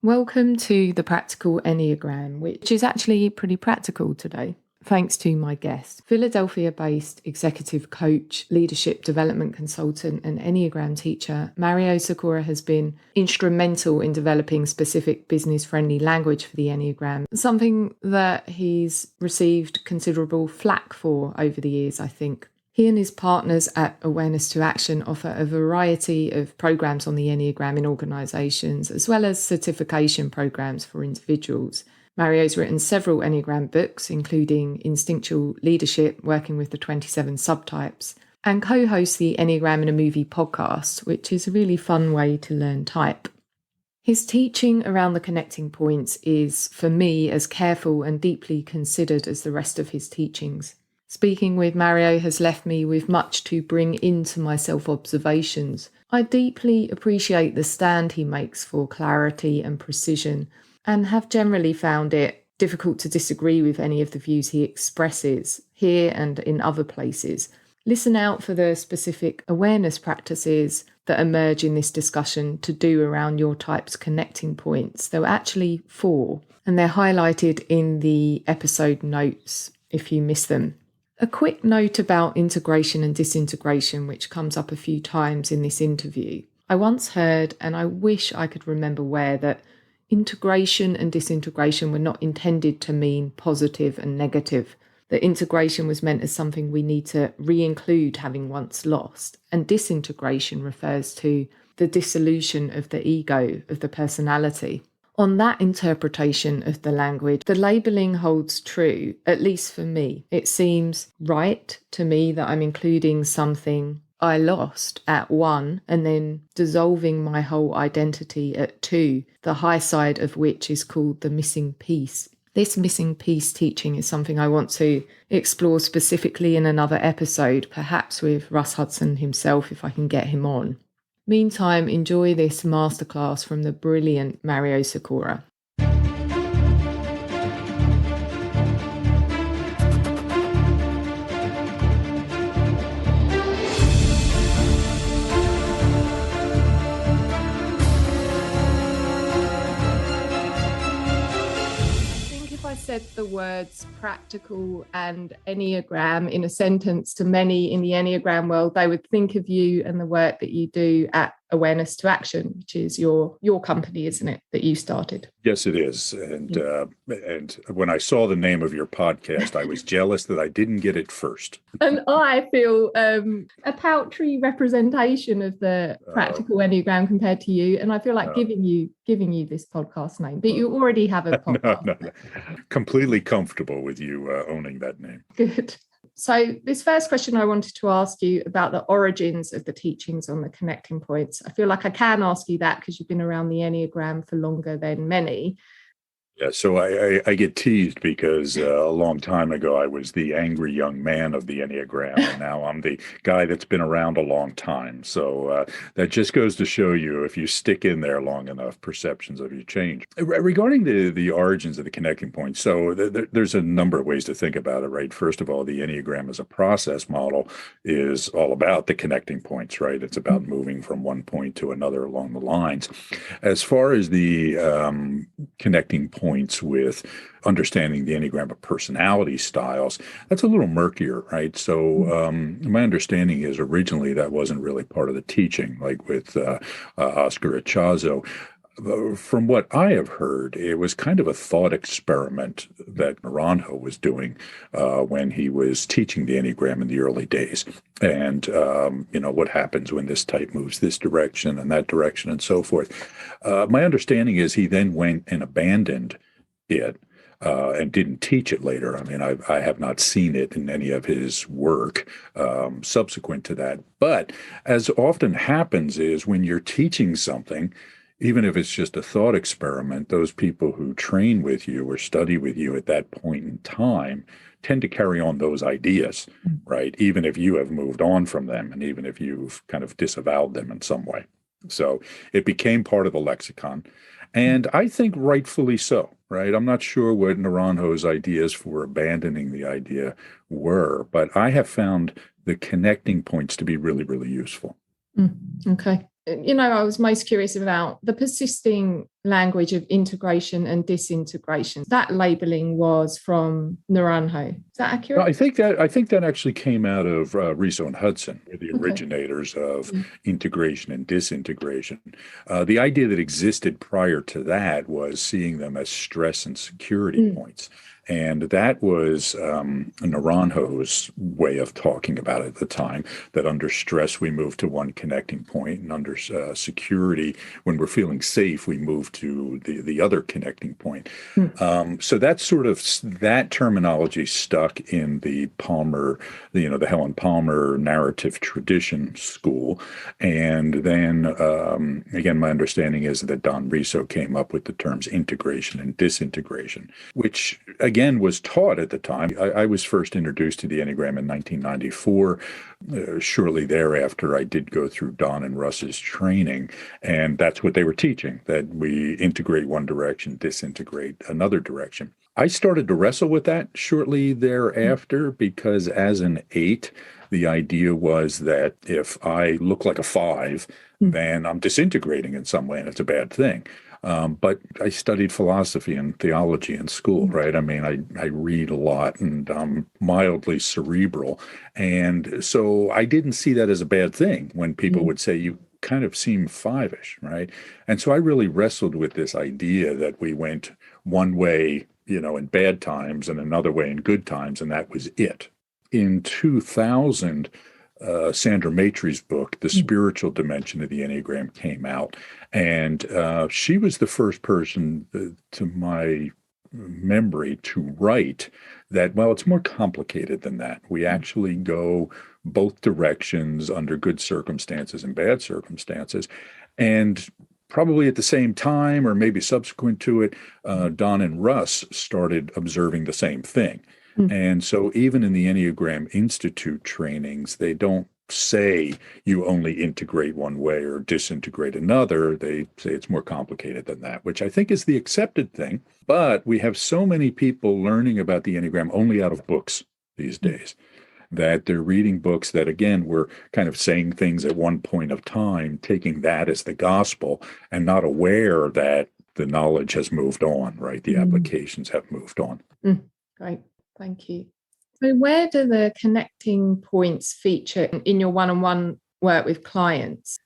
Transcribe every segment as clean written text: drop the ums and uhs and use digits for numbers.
Welcome to the Practical Enneagram, which is actually pretty practical today. Thanks to my guest, Philadelphia-based executive coach, leadership development consultant, and Enneagram teacher, Mario Sikora has been instrumental in developing specific business-friendly language for the Enneagram, something that he's received considerable flack for over the years, I think. He and his partners at Awareness to Action offer a variety of programs on the Enneagram in organisations, as well as certification programs for individuals. Mario's written several Enneagram books, including Instinctual Leadership, working with the 27 subtypes, and co-hosts the Enneagram in a Movie podcast, which is a really fun way to learn type. His teaching around the connecting points is, for me, as careful and deeply considered as the rest of his teachings. Speaking with Mario has left me with much to bring into my self-observations. I deeply appreciate the stand he makes for clarity and precision, and have generally found it difficult to disagree with any of the views he expresses, here and in other places. Listen out for the specific awareness practices that emerge in this discussion to do around your type's connecting points. There were actually 4, and they're highlighted in the episode notes if you miss them. A quick note about integration and disintegration, which comes up a few times in this interview. I once heard, and I wish I could remember where, that integration and disintegration were not intended to mean positive and negative. That integration was meant as something we need to re-include having once lost, and disintegration refers to the dissolution of the ego, of the personality. On that interpretation of the language, the labelling holds true, at least for me. It seems right to me that I'm including something I lost at 1 and then dissolving my whole identity at 2, the high side of which is called the missing piece. This missing piece teaching is something I want to explore specifically in another episode, perhaps with Russ Hudson himself if I can get him on. Meantime, enjoy this masterclass from the brilliant Mario Sikora. I said the words practical and Enneagram in a sentence to many in the Enneagram world, they would think of you and the work that you do at Awareness to Action, which is your company, isn't it, that you started? Yes, it is. And when I saw the name of your podcast, I was jealous that I didn't get it first. And I feel a paltry representation of the Practical Enneagram compared to you. And I feel like giving you this podcast name, but you already have a podcast. No. Completely comfortable with you owning that name. Good. So this first question I wanted to ask you about the origins of the teachings on the connecting points. I feel like I can ask you that because you've been around the Enneagram for longer than many. Yeah, so I get teased because a long time ago I was the angry young man of the Enneagram, and now I'm the guy that's been around a long time. So that just goes to show you, if you stick in there long enough, perceptions of you change. Regarding the origins of the connecting points, so there's a number of ways to think about it, right? First of all, the Enneagram as a process model is all about the connecting points, right? It's about moving from one point to another along the lines. As far as the connecting points with understanding the Enneagram of personality styles, that's a little murkier, right? So my understanding is originally that wasn't really part of the teaching, like with Oscar Ichazo. From what I have heard, it was kind of a thought experiment that Naranjo was doing when he was teaching the Enneagram in the early days. And, what happens when this type moves this direction and that direction and so forth. My understanding is he then went and abandoned it and didn't teach it later. I mean, I have not seen it in any of his work subsequent to that. But as often happens is when you're teaching something, even if it's just a thought experiment, those people who train with you or study with you at that point in time tend to carry on those ideas, right? Even if you have moved on from them and even if you've kind of disavowed them in some way. So it became part of the lexicon. And I think rightfully so, right? I'm not sure what Naranjo's ideas for abandoning the idea were, but I have found the connecting points to be really, really useful. Okay. I was most curious about the persisting language of integration and disintegration. That labeling was from Naranjo. Is that accurate? No, I think that actually came out of Riso and Hudson, were the originators of integration and disintegration. The idea that existed prior to that was seeing them as stress and security points. And that was Naranjo's way of talking about it at the time, that under stress, we move to one connecting point, and under security, when we're feeling safe, we move to the other connecting point. So that's sort of, that terminology stuck in the Palmer, the Helen Palmer narrative tradition school. And then, again, my understanding is that Don Riso came up with the terms integration and disintegration, which, again, was taught at the time. I was first introduced to the Enneagram in 1994. Shortly thereafter, I did go through Don and Russ's training, and that's what they were teaching, that we integrate one direction, disintegrate another direction. I started to wrestle with that shortly thereafter because as an 8, the idea was that if I look like a 5, then I'm disintegrating in some way, and it's a bad thing. But I studied philosophy and theology in school, right? I mean, I read a lot, and I'm mildly cerebral. And so I didn't see that as a bad thing when people would say, you kind of seem 5-ish, right? And so I really wrestled with this idea that we went one way, in bad times, and another way in good times, and that was it. In 2000, Sandra Maitre's book, The Spiritual Dimension of the Enneagram, came out. And she was the first person, to my memory, to write that, well, it's more complicated than that. We actually go both directions under good circumstances and bad circumstances. And probably at the same time, or maybe subsequent to it, Don and Russ started observing the same thing. And so even in the Enneagram Institute trainings, they don't say you only integrate one way or disintegrate another. They say it's more complicated than that, which I think is the accepted thing. But we have so many people learning about the Enneagram only out of books these days, that they're reading books that, again, were kind of saying things at one point of time, taking that as the gospel, and not aware that the knowledge has moved on, right? The applications have moved on. Great. Thank you. So where do the connecting points feature in your one-on-one work with clients?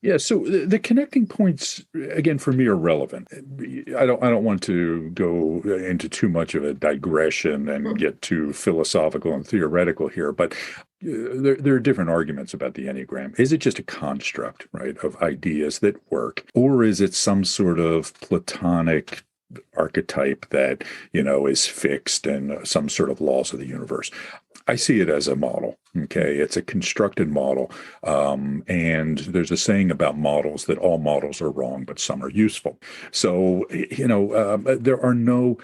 Yeah, so the connecting points, again, for me, are relevant. I don't want to go into too much of a digression and get too philosophical and theoretical here, but there are different arguments about the Enneagram. Is it just a construct, right, of ideas that work, or is it some sort of Platonic archetype that, is fixed and some sort of laws of the universe? I see it as a model. Okay. It's a constructed model. And there's a saying about models that all models are wrong, but some are useful. So, there are no,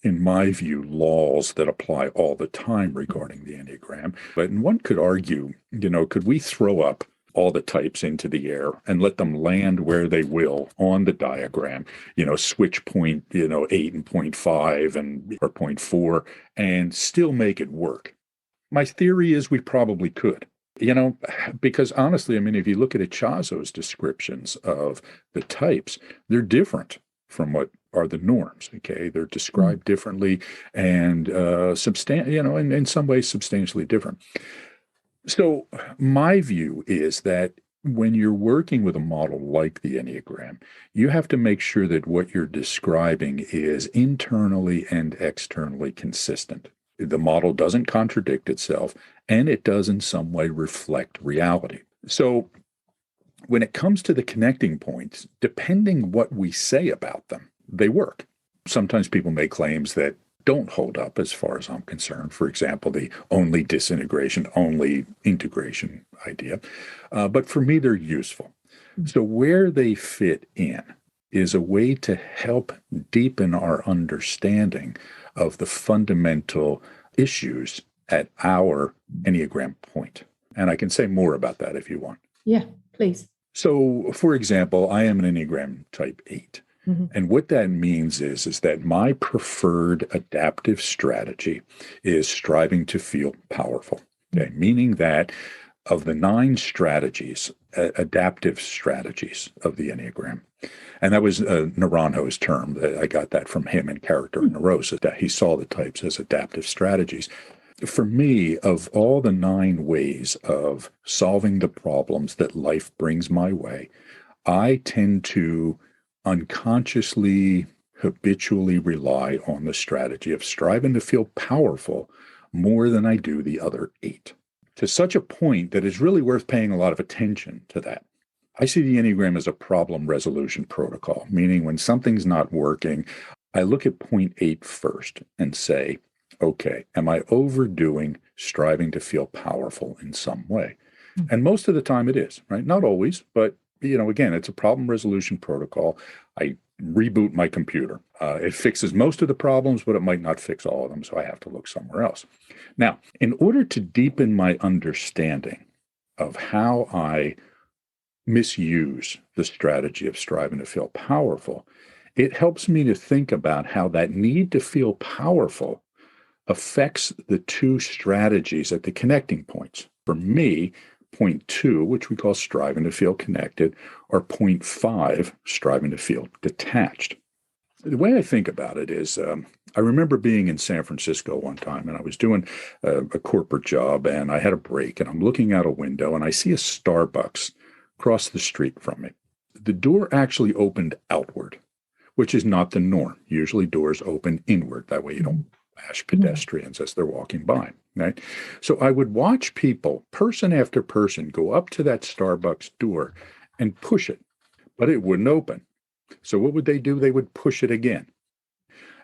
in my view, laws that apply all the time regarding the Enneagram. But one could argue, could we throw up all the types into the air and let them land where they will on the diagram, switch point, 8 and 0.5 and or 0.4, and still make it work? My theory is we probably could, because honestly, I mean, if you look at Echazo's descriptions of the types, they're different from what are the norms. Okay. They're described differently and in some ways substantially different. So my view is that when you're working with a model like the Enneagram, you have to make sure that what you're describing is internally and externally consistent. The model doesn't contradict itself, and it does in some way reflect reality. So when it comes to the connecting points, depending what we say about them, they work. Sometimes people make claims that don't hold up as far as I'm concerned. For example, the only disintegration, only integration idea. But for me, they're useful. So where they fit in is a way to help deepen our understanding of the fundamental issues at our Enneagram point. And I can say more about that if you want. Yeah, please. So, for example, I am an Enneagram type 8. And what that means is that my preferred adaptive strategy is striving to feel powerful. Okay? Meaning that of the 9 strategies, adaptive strategies of the Enneagram, And that was Naranjo's term. I got that from him in Character and Neurosis, that he saw the types as adaptive strategies. For me, of all the 9 ways of solving the problems that life brings my way, I tend to unconsciously, habitually rely on the strategy of striving to feel powerful more than I do the other 8, to such a point that it's really worth paying a lot of attention to that. I see the Enneagram as a problem resolution protocol, meaning when something's not working, I look at point 8 first and say, okay, am I overdoing striving to feel powerful in some way? And most of the time it is, right? Not always, but again, it's a problem resolution protocol. I reboot my computer. It fixes most of the problems, but it might not fix all of them, so I have to look somewhere else. Now, in order to deepen my understanding of how I misuse the strategy of striving to feel powerful, it helps me to think about how that need to feel powerful affects the 2 strategies at the connecting points. For me, point 2, which we call striving to feel connected, or point 5, striving to feel detached. The way I think about it is, I remember being in San Francisco one time, and I was doing a corporate job, and I had a break, and I'm looking out a window, and I see a Starbucks across the street from me. The door actually opened outward, which is not the norm. Usually doors open inward. That way you don't bash pedestrians as they're walking by, right? So I would watch people, person after person, go up to that Starbucks door and push it, but it wouldn't open. So what would they do? They would push it again.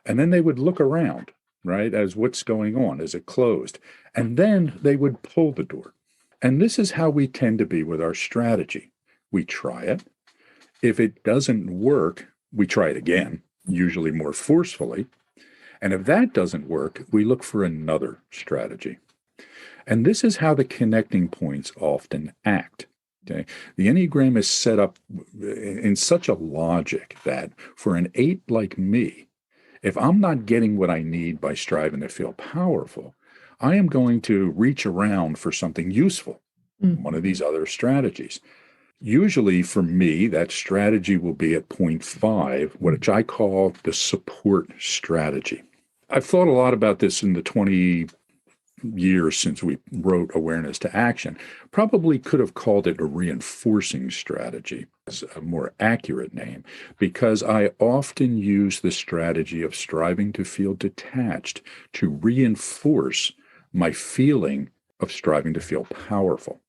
And then they would look around, right, as what's going on. Is it closed? And then they would pull the door. And this is how we tend to be with our strategy. We try it. If it doesn't work, we try it again, usually more forcefully. And if that doesn't work, we look for another strategy. And this is how the connecting points often act. Okay? The Enneagram is set up in such a logic that for an 8 like me, if I'm not getting what I need by striving to feel powerful, I am going to reach around for something useful, one of these other strategies. Usually for me, that strategy will be at point 5, which I call the support strategy. I've thought a lot about this in the 20 years since we wrote Awareness to Action. Probably could have called it a reinforcing strategy, as a more accurate name, because I often use the strategy of striving to feel detached to reinforce my feeling of striving to feel powerful.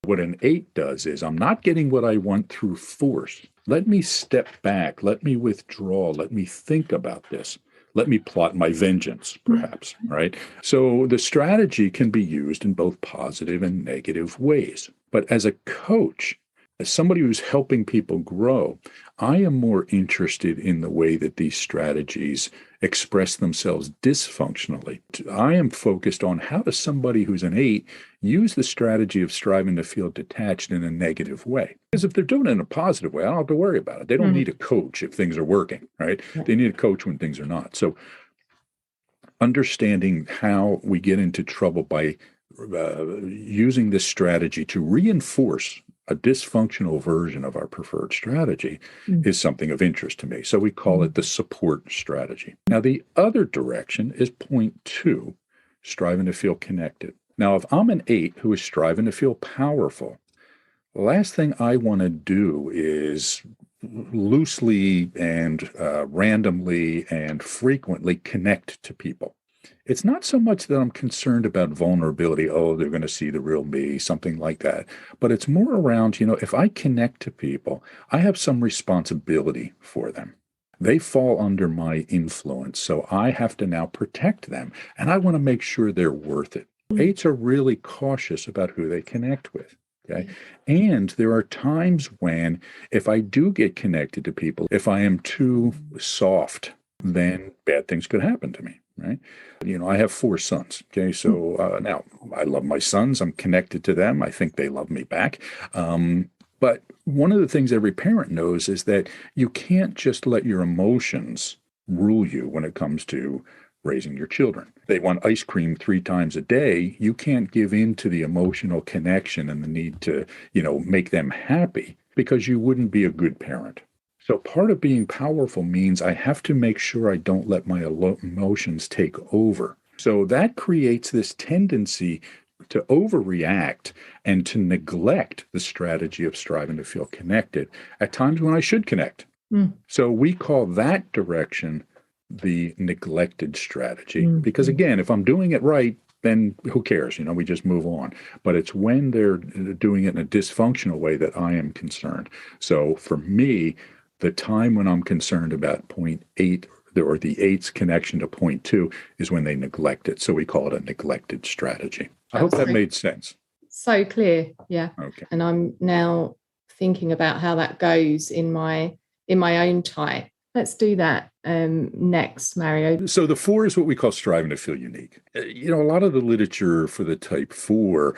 What an 8 does is, I'm not getting what I want through force. Let me step back. Let me withdraw. Let me think about this. Let me plot my vengeance, perhaps, right? So the strategy can be used in both positive and negative ways. But as a coach, as somebody who's helping people grow, I am more interested in the way that these strategies express themselves dysfunctionally. I am focused on how does somebody who's an 8 use the strategy of striving to feel detached in a negative way. Because if they're doing it in a positive way, I don't have to worry about it. They don't need a coach if things are working, right? Yeah. They need a coach when things are not. So understanding how we get into trouble by using this strategy to reinforce a dysfunctional version of our preferred strategy is something of interest to me. So we call it the support strategy. Now, the other direction is point 2, striving to feel connected. Now, if I'm an 8 who is striving to feel powerful, the last thing I want to do is loosely and randomly and frequently connect to people. It's not so much that I'm concerned about vulnerability. Oh, they're going to see the real me, something like that. But it's more around, if I connect to people, I have some responsibility for them. They fall under my influence, so I have to now protect them. And I want to make sure they're worth it. 8s are really cautious about who they connect with. Okay. And there are times when, if I do get connected to people, if I am too soft, then bad things could happen to me. Right. I have 4 sons. Okay. So now I love my sons. I'm connected to them. I think they love me back. But one of the things every parent knows is that you can't just let your emotions rule you when it comes to raising your children. They want ice cream 3 times a day. You can't give in to the emotional connection and the need to, make them happy, because you wouldn't be a good parent. So part of being powerful means I have to make sure I don't let my emotions take over. So that creates this tendency to overreact and to neglect the strategy of striving to feel connected at times when I should connect. So we call that direction the neglected strategy. Because again, if I'm doing it right, then who cares? We just move on. But it's when they're doing it in a dysfunctional way that I am concerned. So for me, the time when I'm concerned about point eight or the eight's connection to point two is when they neglect it. So we call it a neglected strategy. I hope that made sense. So clear. Yeah. Okay. And I'm now thinking about how that goes in my own type. Let's do that next, Mario. So the four is what we call striving to feel unique. A lot of the literature for the type four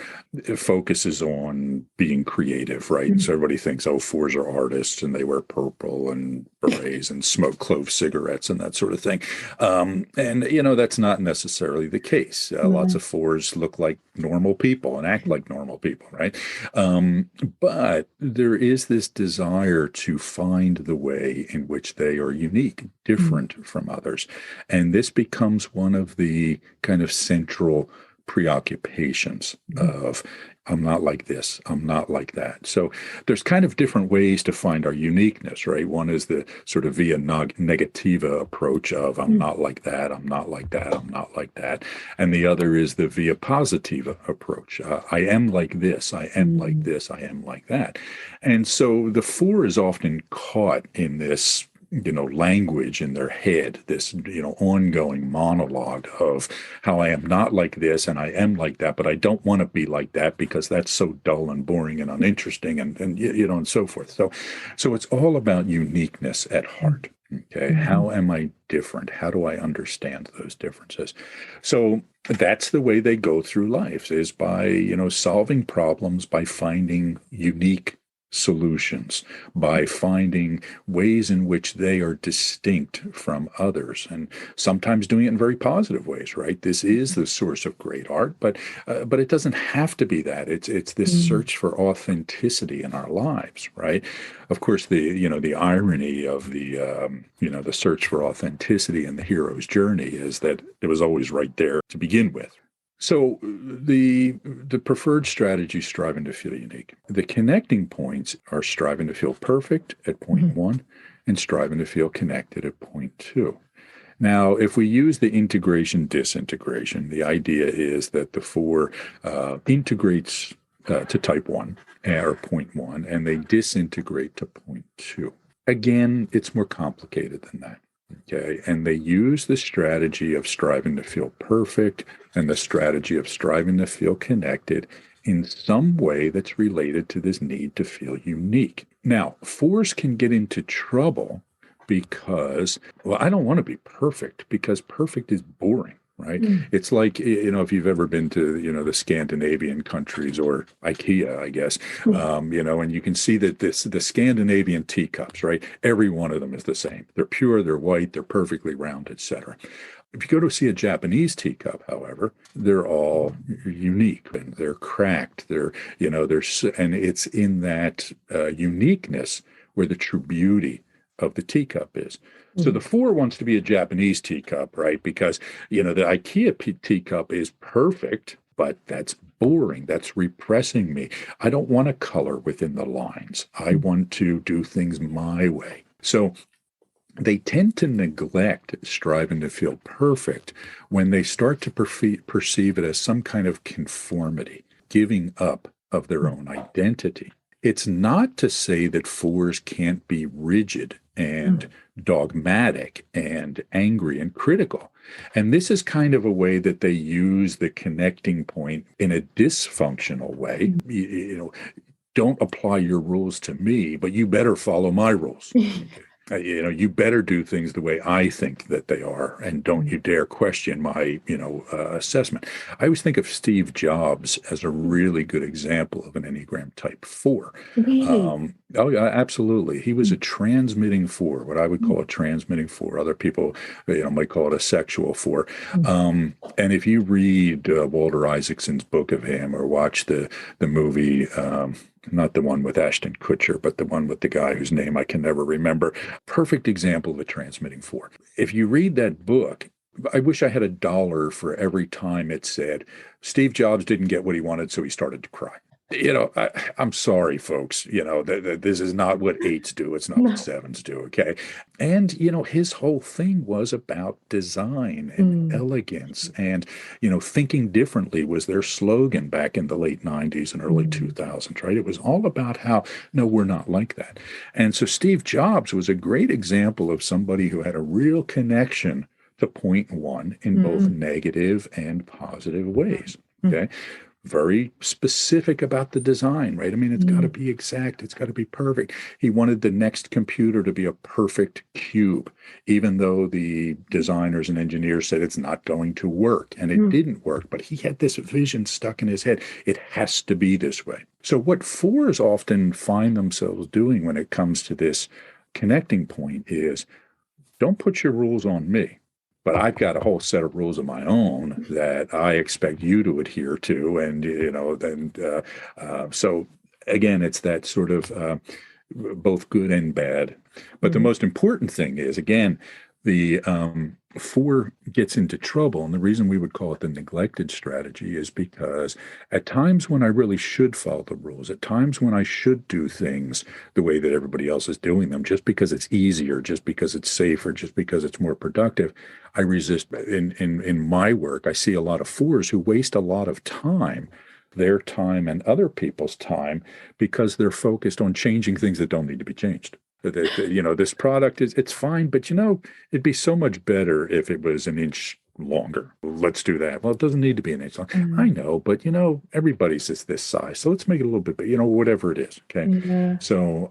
focuses on being creative, right? And so everybody thinks, oh, fours are artists and they wear purple and berets and smoke clove cigarettes and that sort of thing. That's not necessarily the case. Lots of fours look like normal people and act like normal people, right? But there is this desire to find the way in which they are unique, different from others. And this becomes one of the kind of central preoccupations of I'm not like this, I'm not like that. So there's kind of different ways to find our uniqueness, right? One is the sort of via negativa approach of I'm not like that, I'm not like that, I'm not like that. And the other is the via positiva approach. I am like this, I am like this, I am like that. And so the four is often caught in this language in their head, this, ongoing monologue of how I am not like this and I am like that, but I don't want to be like that because that's so dull and boring and uninteresting and so forth. So it's all about uniqueness at heart. Okay. How am I different? How do I understand those differences? So that's the way they go through life, is by, solving problems, by finding unique solutions, by finding ways in which they are distinct from others, and sometimes doing it in very positive ways, right? This is the source of great art, but it doesn't have to be that. It's this search for authenticity in our lives, right? Of course, the irony of the search for authenticity in the hero's journey is that it was always right there to begin with. So the preferred strategy is striving to feel unique. The connecting points are striving to feel perfect at point one and striving to feel connected at point two. Now, if we use the integration disintegration, the idea is that the four integrates to type one or point one, and they disintegrate to point two. Again, it's more complicated than that. Okay. And they use the strategy of striving to feel perfect and the strategy of striving to feel connected in some way that's related to this need to feel unique. Now, fours can get into trouble because, I don't want to be perfect because perfect is boring. Right. It's like, if you've ever been to, the Scandinavian countries or IKEA, I guess, and you can see that the Scandinavian teacups, right? Every one of them is the same. They're pure, they're white, they're perfectly round, etc. If you go to see a Japanese teacup, however, they're all unique and they're cracked. And it's in that uniqueness where the true beauty of the teacup is. So the four wants to be a Japanese teacup, right? Because, the IKEA teacup is perfect, but that's boring. That's repressing me. I don't want to color within the lines. I want to do things my way. So they tend to neglect striving to feel perfect when they start to perceive it as some kind of conformity, giving up of their own identity. It's not to say that fours can't be rigid and dogmatic and angry and critical. And this is kind of a way that they use the connecting point in a dysfunctional way. Don't apply your rules to me, but you better follow my rules. You better do things the way I think that they are, and don't you dare question my, assessment. I always think of Steve Jobs as a really good example of an Enneagram type 4. Really? Oh, yeah, absolutely. He was a transmitting 4, what I would call a transmitting 4. Other people, might call it a sexual 4. And if you read Walter Isaacson's book of him or watch the movie not the one with Ashton Kutcher, but the one with the guy whose name I can never remember. Perfect example of a transmitting four. If you read that book, I wish I had $1 for every time it said Steve Jobs didn't get what he wanted, so he started to cry. I'm sorry, folks. This is not what eights do. It's not what sevens do. Okay. And, his whole thing was about design and elegance and, thinking differently was their slogan back in the late 90s and early 2000s, right? It was all about how, no, we're not like that. And so Steve Jobs was a great example of somebody who had a real connection to point one in both negative and positive ways. Okay. Very specific about the design, right? I mean, it's got to be exact. It's got to be perfect. He wanted the next computer to be a perfect cube, even though the designers and engineers said it's not going to work. And it didn't work. But he had this vision stuck in his head. It has to be this way. So what fours often find themselves doing when it comes to this connecting point is, don't put your rules on me. But I've got a whole set of rules of my own that I expect you to adhere to. And, so again, it's that sort of both good and bad. But the most important thing is, again, the four gets into trouble. And the reason we would call it the neglected strategy is because at times when I really should follow the rules, at times when I should do things the way that everybody else is doing them, just because it's easier, just because it's safer, just because it's more productive, I resist. In my work, I see a lot of fours who waste a lot of time, their time and other people's time, because they're focused on changing things that don't need to be changed. This product it's fine, but it'd be so much better if it was an inch longer. Let's do that. Well, it doesn't need to be an inch long. I know, but everybody's is this size, so let's make it a little bit bigger, whatever it is. Okay. Yeah. So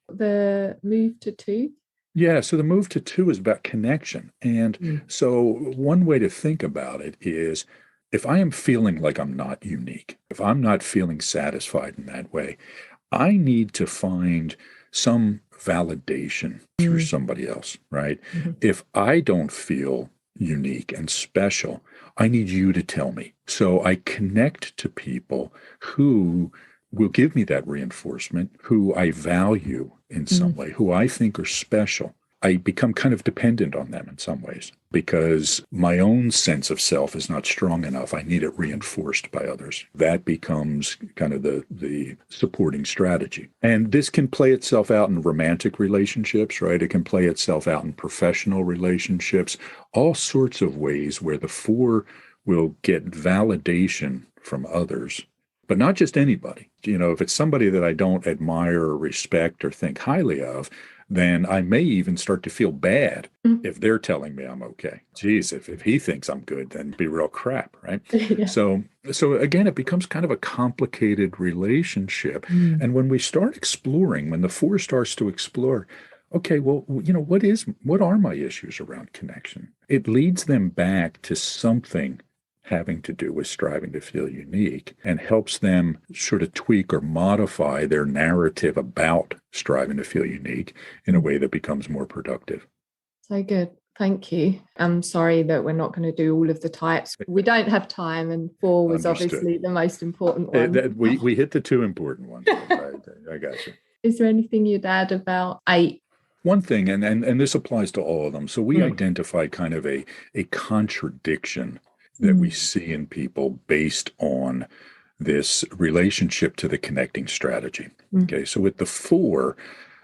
the move to two. Yeah, so the move to two is about connection. And so one way to think about it is, if I am feeling like I'm not unique, if I'm not feeling satisfied in that way, I need to find some validation through somebody else, right? If I don't feel unique and special, I need you to tell me. So I connect to people who will give me that reinforcement, who I value in some way, who I think are special. I become kind of dependent on them in some ways because my own sense of self is not strong enough. I need it reinforced by others. That becomes kind of the supporting strategy. And this can play itself out in romantic relationships, right? It can play itself out in professional relationships, all sorts of ways where the four will get validation from others. But not just anybody. If it's somebody that I don't admire or respect or think highly of, then I may even start to feel bad if they're telling me I'm okay. Geez, if he thinks I'm good, then it'd be real crap, right? Yeah. So again, it becomes kind of a complicated relationship. And when we start exploring, when the four starts to explore, okay, well, what are my issues around connection? It leads them back to something having to do with striving to feel unique and helps them sort of tweak or modify their narrative about striving to feel unique in a way that becomes more productive. So good. Thank you. I'm sorry that we're not going to do all of the types. We don't have time, and four was obviously the most important one. We hit the two important ones. Right? I got you. Is there anything you'd add about 8? One thing, and this applies to all of them. So we identify kind of a contradiction that we see in people based on this relationship to the connecting strategy. Okay, so with the four,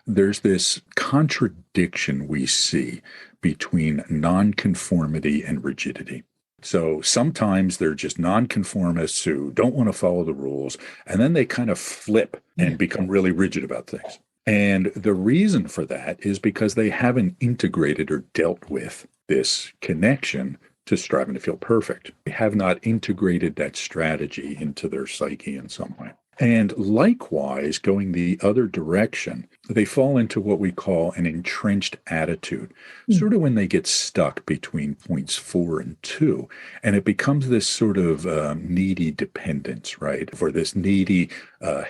there's this contradiction we see between nonconformity and rigidity. So sometimes they're just nonconformists who don't want to follow the rules, and then they kind of flip and become really rigid about things. And the reason for that is because they haven't integrated or dealt with this connection to striving to feel perfect. They have not integrated that strategy into their psyche in some way. And likewise, going the other direction, they fall into what we call an entrenched attitude, sort of when they get stuck between points 4 and 2. And it becomes this sort of needy dependence, right? For this needy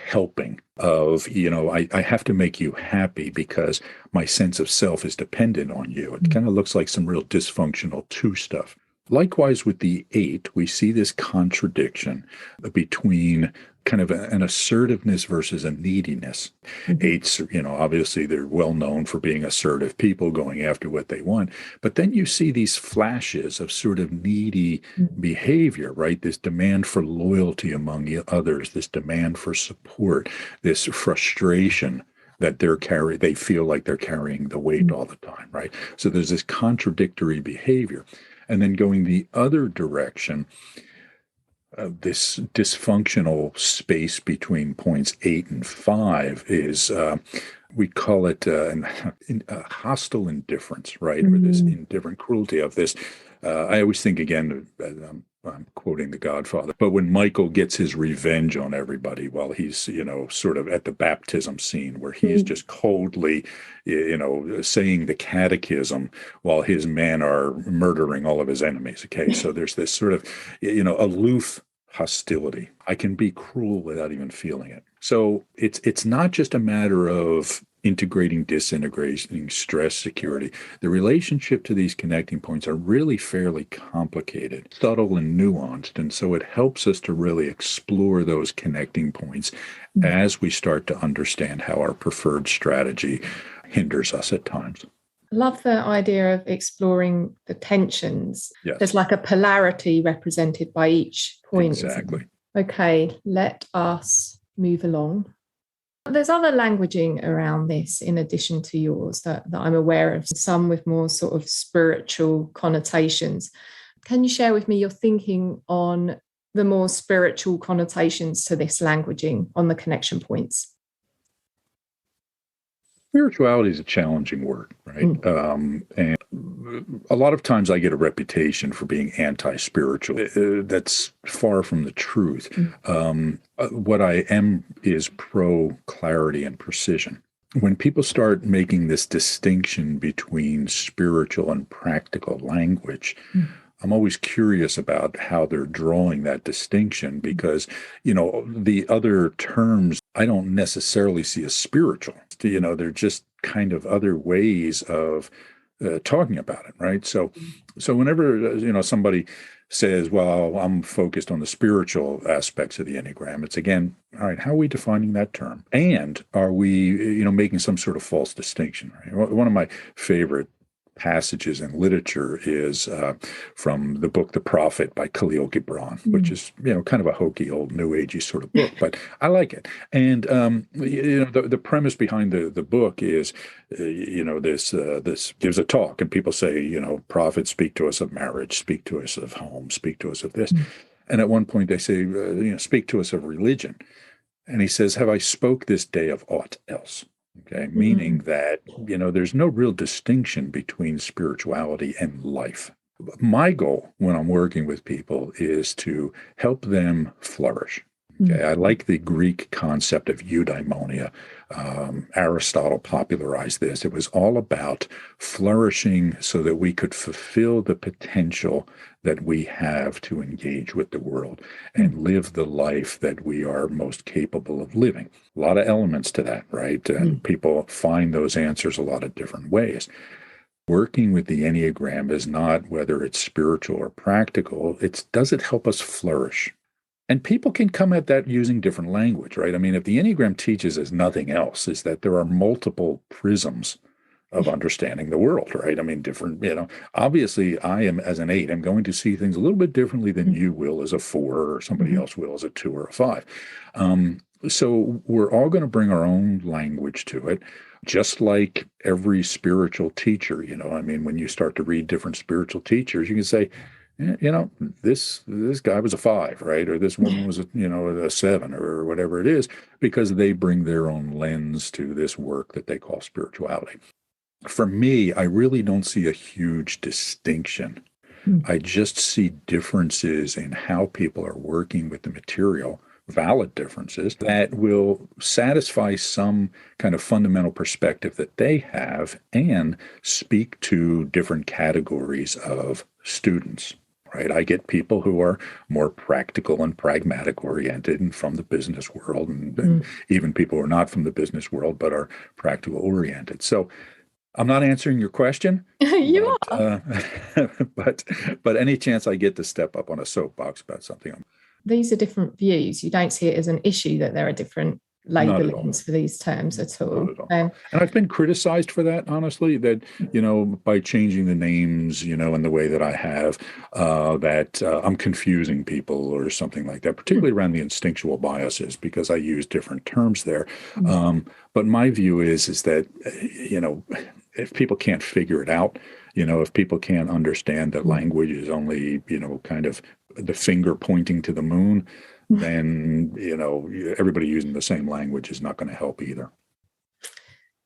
helping of, I have to make you happy because my sense of self is dependent on you. It kind of looks like some real dysfunctional 2 stuff. Likewise, with the 8, we see this contradiction between kind of an assertiveness versus a neediness. Eights, obviously they're well known for being assertive people, going after what they want. But then you see these flashes of sort of needy behavior, right? This demand for loyalty among others, this demand for support, this frustration that they feel like they're carrying the weight all the time, right? So there's this contradictory behavior. And then going the other direction, this dysfunctional space between points 8 and 5 is, we call it hostile indifference, right? Or this indifferent cruelty of this. I always think, again, I'm quoting The Godfather, but when Michael gets his revenge on everybody while he's, sort of at the baptism scene where he's just coldly, saying the catechism while his men are murdering all of his enemies. Okay. So there's this sort of, aloof hostility. I can be cruel without even feeling it. So it's not just a matter of integrating, disintegrating, stress, security. The relationship to these connecting points are really fairly complicated, subtle and nuanced. And so it helps us to really explore those connecting points as we start to understand how our preferred strategy hinders us at times. Love the idea of exploring the tensions. Yes. There's like a polarity represented by each point. Exactly. Okay, let us move along. There's other languaging around this in addition to yours that I'm aware of, some with more sort of spiritual connotations. Can you share with me your thinking on the more spiritual connotations to this languaging on the connection points? Spirituality is a challenging word, right? And a lot of times I get a reputation for being anti-spiritual. That's far from the truth. What I am is pro-clarity and precision. When people start making this distinction between spiritual and practical language, I'm always curious about how they're drawing that distinction because, the other terms I don't necessarily see as spiritual. They're just kind of other ways of talking about it, right? So whenever, somebody says, well, I'm focused on the spiritual aspects of the Enneagram, it's again, all right, how are we defining that term? And are we, making some sort of false distinction, right? One of my favorite passages in literature is from the book The Prophet by Khalil Gibran, which is kind of a hokey old new agey sort of book, but I like it. And the premise behind the book is this gives a talk and people say, prophet, speak to us of marriage, speak to us of home, speak to us of this. And at one point they say, speak to us of religion. And he says, have I spoke this day of aught else? Okay, meaning that, there's no real distinction between spirituality and life. My goal when I'm working with people is to help them flourish. Okay, I like the Greek concept of eudaimonia. Aristotle popularized this. It was all about flourishing so that we could fulfill the potential that we have to engage with the world and live the life that we are most capable of living. A lot of elements to that, right? And people find those answers a lot of different ways. Working with the Enneagram is not whether it's spiritual or practical. Does it help us flourish? And people can come at that using different language, right? I mean, if the Enneagram teaches us nothing else, is that there are multiple prisms of understanding the world, right? I mean, different, obviously I am as an 8, I'm going to see things a little bit differently than you will as a 4 or somebody else will as a 2 or a 5. So we're all going to bring our own language to it, just like every spiritual teacher, I mean, when you start to read different spiritual teachers, you can say, this guy was a 5, right? Or this woman was a 7 or whatever it is, because they bring their own lens to this work that they call spirituality. For me, I really don't see a huge distinction. I just see differences in how people are working with the material, valid differences that will satisfy some kind of fundamental perspective that they have and speak to different categories of students. Right. I get people who are more practical and pragmatic oriented and from the business world, and even people who are not from the business world but are practical oriented. So I'm not answering your question. You are. But any chance I get to step up on a soapbox about something, These are different views. You don't see it as an issue that there are different Not at all. labelings for these terms at all. Not at all. And I've been criticized for that, honestly, that, by changing the names, in the way that I have, that I'm confusing people or something like that, particularly around the instinctual biases, because I use different terms there. But my view is that, if people can't figure it out, if people can't understand that language is only, kind of the finger pointing to the moon, then, everybody using the same language is not going to help either.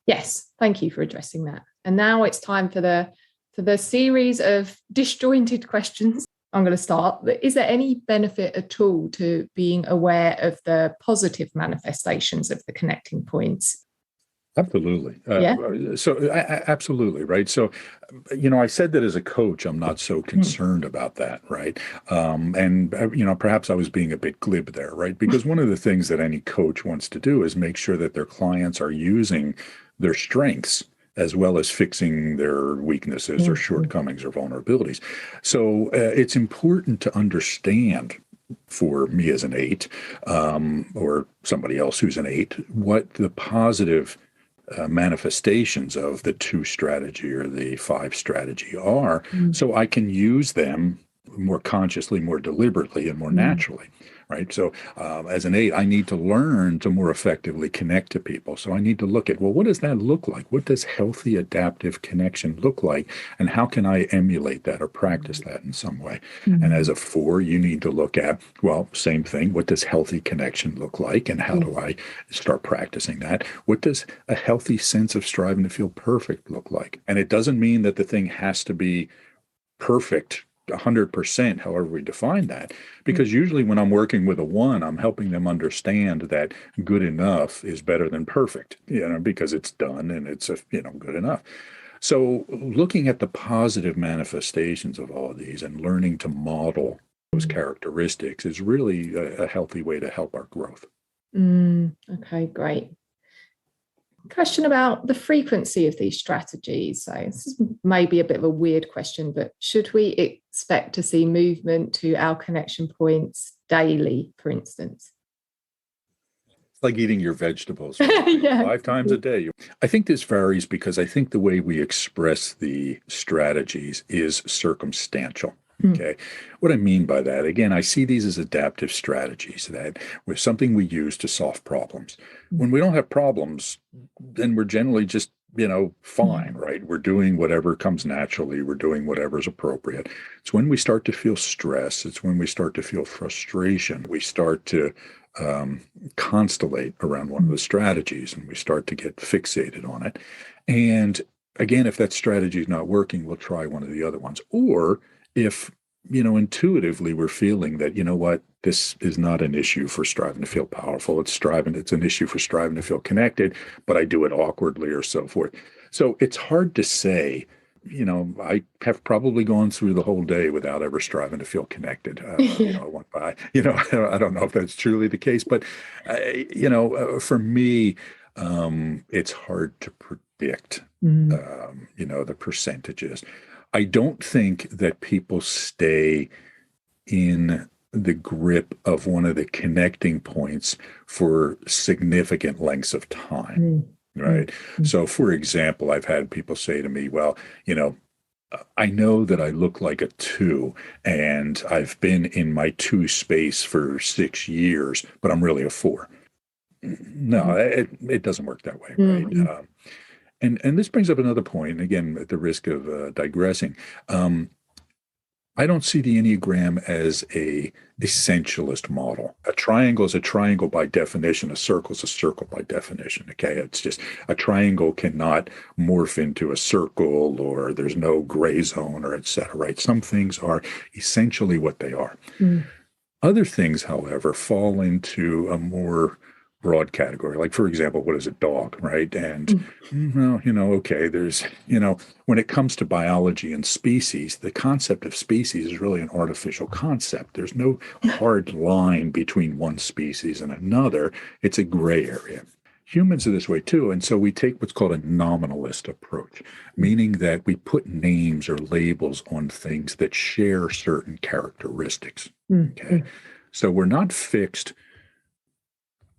Yes, thank you for addressing that. And now it's time for the series of disjointed questions. I'm going to start. Is there any benefit at all to being aware of the positive manifestations of the connecting points? Absolutely. Absolutely. Right. So, I said that as a coach, I'm not so concerned about that. Right. Perhaps I was being a bit glib there. Right. Because one of the things that any coach wants to do is make sure that their clients are using their strengths as well as fixing their weaknesses or shortcomings or vulnerabilities. So it's important to understand, for me as an 8, or somebody else who's an 8, what the positive manifestations of the 2 strategy or the 5 strategy are, so I can use them more consciously, more deliberately, and more naturally. Right. So as an 8, I need to learn to more effectively connect to people. So I need to look at, well, what does that look like? What does healthy adaptive connection look like? And how can I emulate that or practice that in some way? And as a 4, you need to look at, well, same thing. What does healthy connection look like? And how do I start practicing that? What does a healthy sense of striving to feel perfect look like? And it doesn't mean that the thing has to be perfect 100%, however we define that, because usually when I'm working with a 1, I'm helping them understand that good enough is better than perfect, because it's done and it's good enough. So looking at the positive manifestations of all of these and learning to model those characteristics is really a healthy way to help our growth. Okay, great. Question about the frequency of these strategies. So this is maybe a bit of a weird question, but should we expect to see movement to our connection points daily, for instance? It's like eating your vegetables 5 times a day. I think this varies because I think the way we express the strategies is circumstantial. Okay. What I mean by that, again, I see these as adaptive strategies that with something we use to solve problems. When we don't have problems, then we're generally just, fine, right? We're doing whatever comes naturally. We're doing whatever is appropriate. It's when we start to feel stress. It's when we start to feel frustration. We start to constellate around one of the strategies and we start to get fixated on it. And again, if that strategy is not working, we'll try one of the other ones. Or if, intuitively we're feeling that, what, this is not an issue for striving to feel powerful. It's an issue for striving to feel connected, but I do it awkwardly or so forth. So it's hard to say. I have probably gone through the whole day without ever striving to feel connected. I went by, I don't know if that's truly the case, but, for me, it's hard to predict, the percentages. I don't think that people stay in the grip of one of the connecting points for significant lengths of time. Right. So, for example, I've had people say to me, well, I know that I look like a 2 and I've been in my 2 space for 6 years, but I'm really a 4. No, it doesn't work that way. Right. And this brings up another point, again, at the risk of digressing. I don't see the Enneagram as a essentialist model. A triangle is a triangle by definition. A circle is a circle by definition. Okay, it's just a triangle cannot morph into a circle, or there's no gray zone, or et cetera. Right? Some things are essentially what they are. Other things, however, fall into a more broad category. Like, for example, what is a dog, right? And, okay, there's, when it comes to biology and species, the concept of species is really an artificial concept. There's no hard line between one species and another. It's a gray area. Humans are this way too. And so we take what's called a nominalist approach, meaning that we put names or labels on things that share certain characteristics. Okay. So we're not fixed.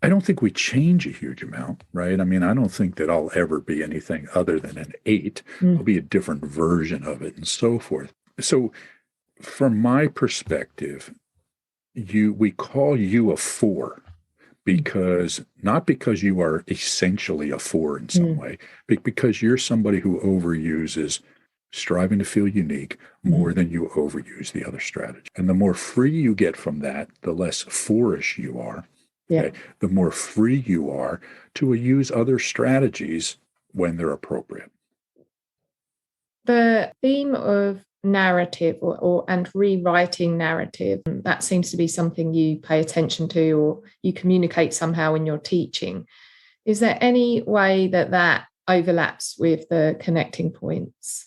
I don't think we change a huge amount, right? I mean, I don't think that I'll ever be anything other than an 8. I'll be a different version of it and so forth. So from my perspective, we call you a 4 because not because you are essentially a 4 in some way, but because you're somebody who overuses striving to feel unique more than you overuse the other strategy. And the more free you get from that, the less 4-ish you are. Okay? The more free you are to use other strategies when they're appropriate. The theme of narrative and rewriting narrative, that seems to be something you pay attention to or you communicate somehow in your teaching. Is there any way that overlaps with the connecting points?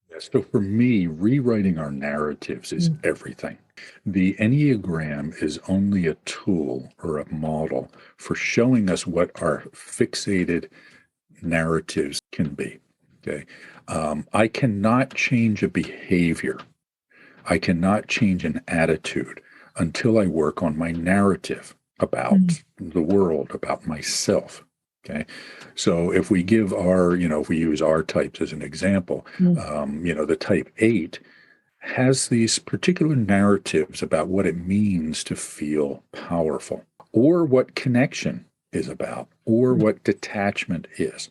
Yes. So for me, rewriting our narratives is everything. The Enneagram is only a tool or a model for showing us what our fixated narratives can be. Okay. I cannot change a behavior. I cannot change an attitude until I work on my narrative about the world, about myself. Okay. So if we give if we use our types as an example, the type 8 has these particular narratives about what it means to feel powerful, or what connection is about, or what detachment is.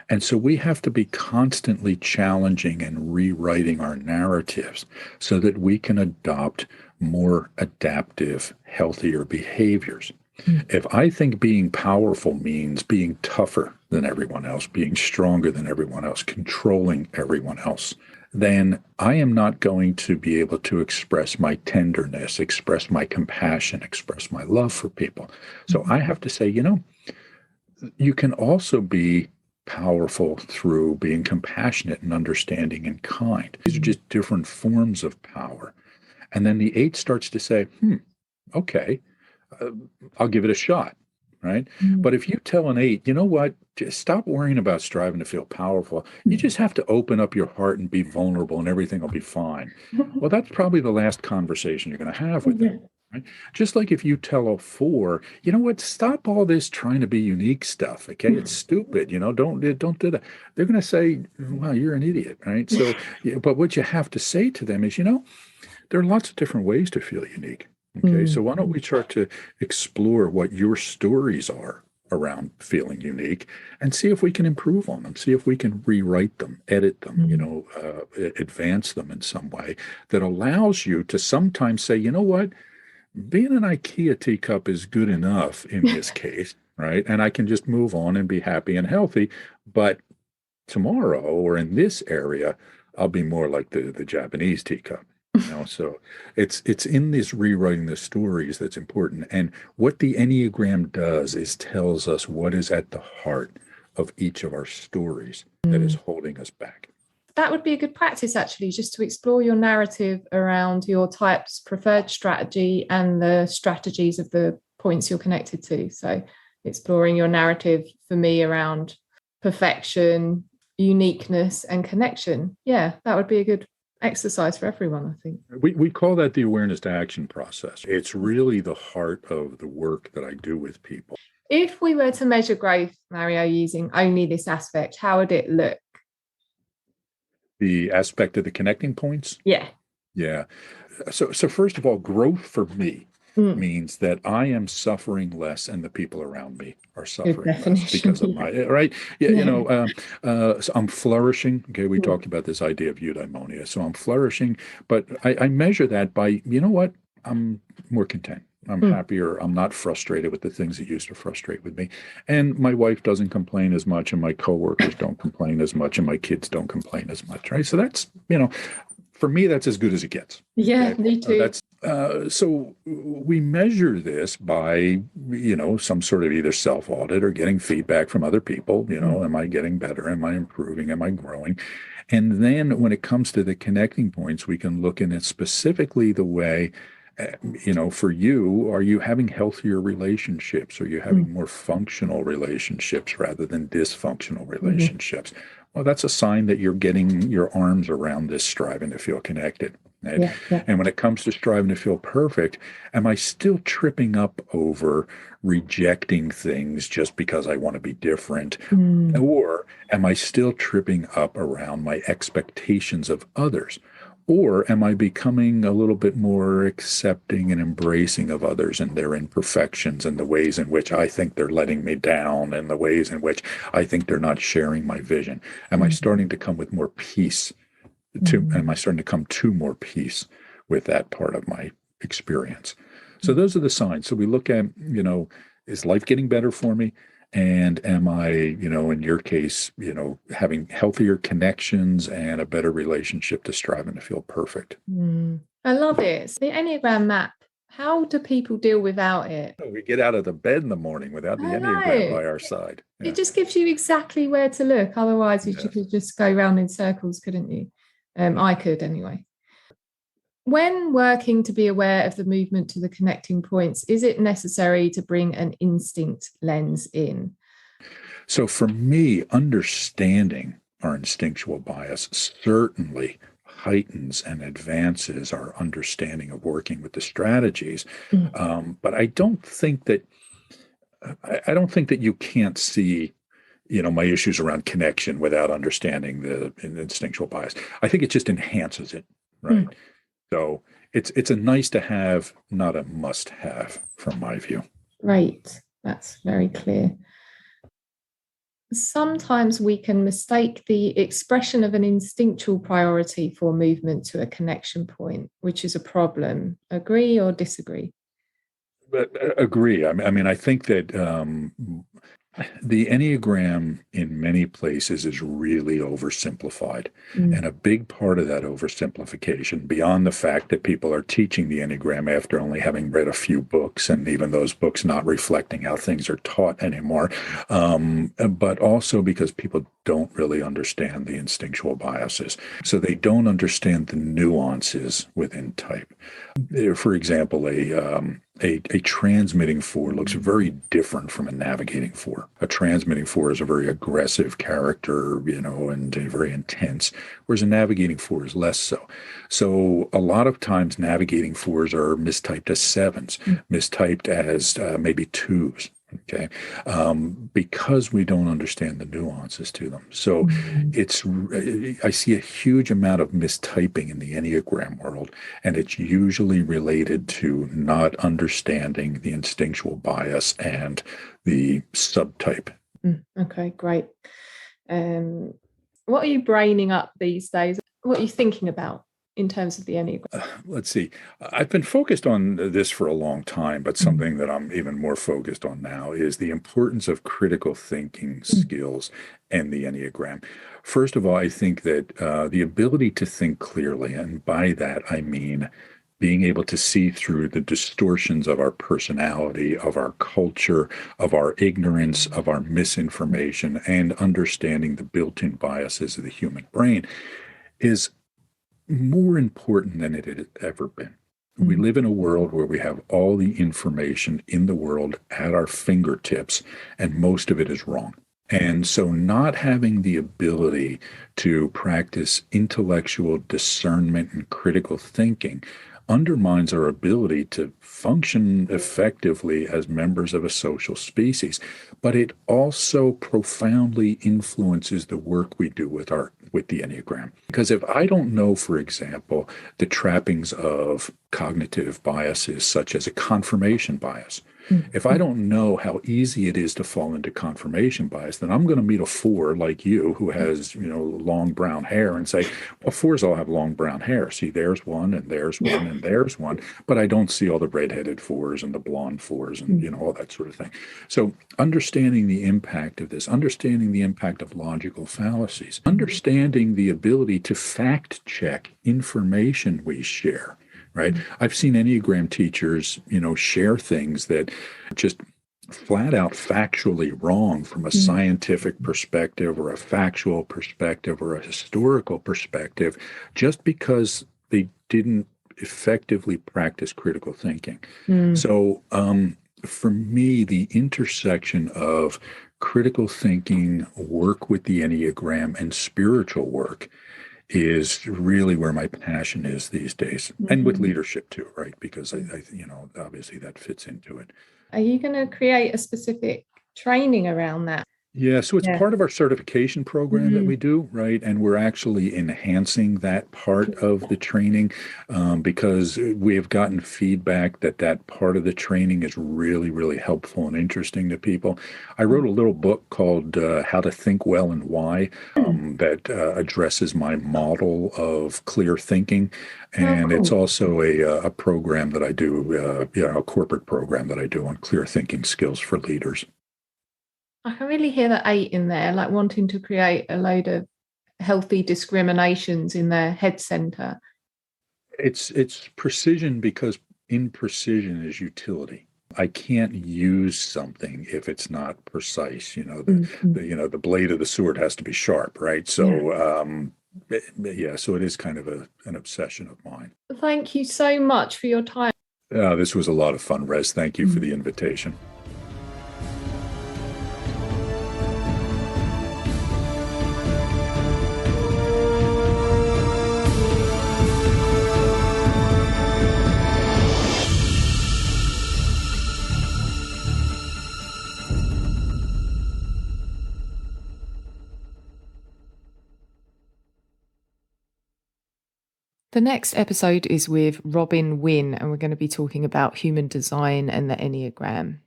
And so we have to be constantly challenging and rewriting our narratives so that we can adopt more adaptive, healthier behaviors. If I think being powerful means being tougher than everyone else, being stronger than everyone else, controlling everyone else, then I am not going to be able to express my tenderness, express my compassion, express my love for people. So I have to say, you can also be powerful through being compassionate and understanding and kind. These are just different forms of power. And then the 8 starts to say, okay, I'll give it a shot, right? But if you tell an 8, you know what, just stop worrying about striving to feel powerful. You just have to open up your heart and be vulnerable and everything will be fine. Well, that's probably the last conversation you're going to have with them. Right? Just like if you tell a 4, you know what, stop all this trying to be unique stuff. Okay. It's stupid. Don't do that. They're going to say, well, you're an idiot. Right. So, but what you have to say to them is, there are lots of different ways to feel unique. Okay. So why don't we start to explore what your stories are around feeling unique and see if we can improve on them, see if we can rewrite them, edit them, advance them in some way that allows you to sometimes say, you know what, being an IKEA teacup is good enough in this case, right? And I can just move on and be happy and healthy. But tomorrow or in this area, I'll be more like the Japanese teacup. So it's in this rewriting the stories that's important. And what the Enneagram does is tells us what is at the heart of each of our stories that is holding us back. That would be a good practice, actually, just to explore your narrative around your type's preferred strategy and the strategies of the points you're connected to. So exploring your narrative for me around perfection, uniqueness, and connection. Yeah, that would be a good exercise for everyone, I think. We call that the awareness to action process. It's really the heart of the work that I do with people. If we were to measure growth, Mario, using only this aspect, how would it look? The aspect of the connecting points? Yeah. So first of all, growth for me means that I am suffering less and the people around me are suffering less because of my, right? So I'm flourishing. Okay, we talked about this idea of eudaimonia. So I'm flourishing, but I measure that by, you know what? I'm more content. I'm happier. I'm not frustrated with the things that used to frustrate with me. And my wife doesn't complain as much, and my coworkers don't complain as much, and my kids don't complain as much, right? So that's, for me, that's as good as it gets. Yeah, okay? Me too. So we measure this by, some sort of either self-audit or getting feedback from other people. Am I getting better? Am I improving? Am I growing? And then when it comes to the connecting points, we can look in it specifically the way, for you, are you having healthier relationships? Are you having more functional relationships rather than dysfunctional relationships? Well, that's a sign that you're getting your arms around this striving to feel connected. Yeah, yeah. And when it comes to striving to feel perfect, am I still tripping up over rejecting things just because I want to be different? Mm, Or am I still tripping up around my expectations of others? Or am I becoming a little bit more accepting and embracing of others and their imperfections and the ways in which I think they're letting me down and the ways in which I think they're not sharing my vision? Am I mm, starting to come with more peace am I mm, starting to come to more peace with that part of my experience? So those are the signs. So we look at, is life getting better for me? And am I, in your case, having healthier connections and a better relationship to striving to feel perfect? mm. I love it. The Enneagram map, how do people deal without it? We get out of the bed in the morning without the I Enneagram know. by our side. It Yeah. just gives you exactly where to look. Otherwise, you Yes. could just go round in circles, couldn't you? I could anyway. When working to be aware of the movement to the connecting points, is it necessary to bring an instinct lens in? So for me, understanding our instinctual bias certainly heightens and advances our understanding of working with the strategies. Mm, But I don't think that you can't see, my issues around connection without understanding the instinctual bias. I think it just enhances it, right? mm. So it's a nice to have, not a must have, from my view. Great. That's very clear. Sometimes we can mistake the expression of an instinctual priority for movement to a connection point, which is a problem. Agree or disagree? But agree. I think that the Enneagram in many places is really oversimplified. And Mm, a big part of that oversimplification, beyond the fact that people are teaching the Enneagram after only having read a few books, and even those books not reflecting how things are taught anymore, but also because people don't really understand the instinctual biases. So they don't understand the nuances within type. For example, a transmitting four looks very different from a navigating four. A transmitting four is a very aggressive character, and very intense, whereas a navigating four is less so. So a lot of times navigating fours are mistyped as sevens, mm, mistyped as maybe twos. Okay, because we don't understand the nuances to them. So mm. I see a huge amount of mistyping in the Enneagram world, and it's usually related to not understanding the instinctual bias and the subtype. Okay, great. Um, what are you braining up these days? What are you thinking about in terms of the Enneagram? Let's see. I've been focused on this for a long time, but Mm, something that I'm even more focused on now is the importance of critical thinking mm, skills and the Enneagram. First of all, I think that the ability to think clearly, and by that I mean being able to see through the distortions of our personality, of our culture, of our ignorance, of our misinformation, and understanding the built-in biases of the human brain is more important than it had ever been. We mm, live in a world where we have all the information in the world at our fingertips, and most of it is wrong. And so, not having the ability to practice intellectual discernment and critical thinking undermines our ability to function effectively as members of a social species. But it also profoundly influences the work we do with the Enneagram. Because if I don't know, for example, the trappings of cognitive biases, such as a confirmation bias, mm, if I mm, don't know how easy it is to fall into confirmation bias, then I'm going to meet a four like you who has, long brown hair and say, well, fours all have long brown hair. See, there's one and there's one and there's one, but I don't see all the redheaded fours and the blonde fours and, mm, all that sort of thing. So understanding the impact of this, understanding the impact of logical fallacies, understanding the ability to fact check information we share, right? mm, I've seen Enneagram teachers, share things that just flat out factually wrong from a mm, scientific perspective or a factual perspective or a historical perspective, just because they didn't effectively practice critical thinking. mm, So, for me, the intersection of critical thinking, work with the Enneagram, and spiritual work is really where my passion is these days, and with leadership too, right? Because obviously that fits into it. Are you going to create a specific training around that? Yeah, so it's Yeah. part of our certification program that we do, right? And we're actually enhancing that part of the training because we have gotten feedback that that part of the training is really, really helpful and interesting to people. I wrote a little book called How to Think Well and Why that addresses my model of clear thinking. And it's Cool. also a program that I do, a corporate program that I do on clear thinking skills for leaders. I can really hear the 8 in there, like wanting to create a load of healthy discriminations in their head center. It's precision because in precision is utility. I can't use something if it's not precise. The blade of the sword has to be sharp, right? So yeah, so it is kind of an obsession of mine. Thank you so much for your time. This was a lot of fun, Rez. Thank you for the invitation. The next episode is with Robin Wynn, and we're going to be talking about human design and the Enneagram.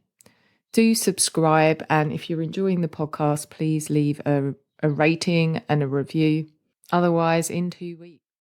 Do subscribe, and if you're enjoying the podcast, please leave a rating and a review. Otherwise, in 2 weeks.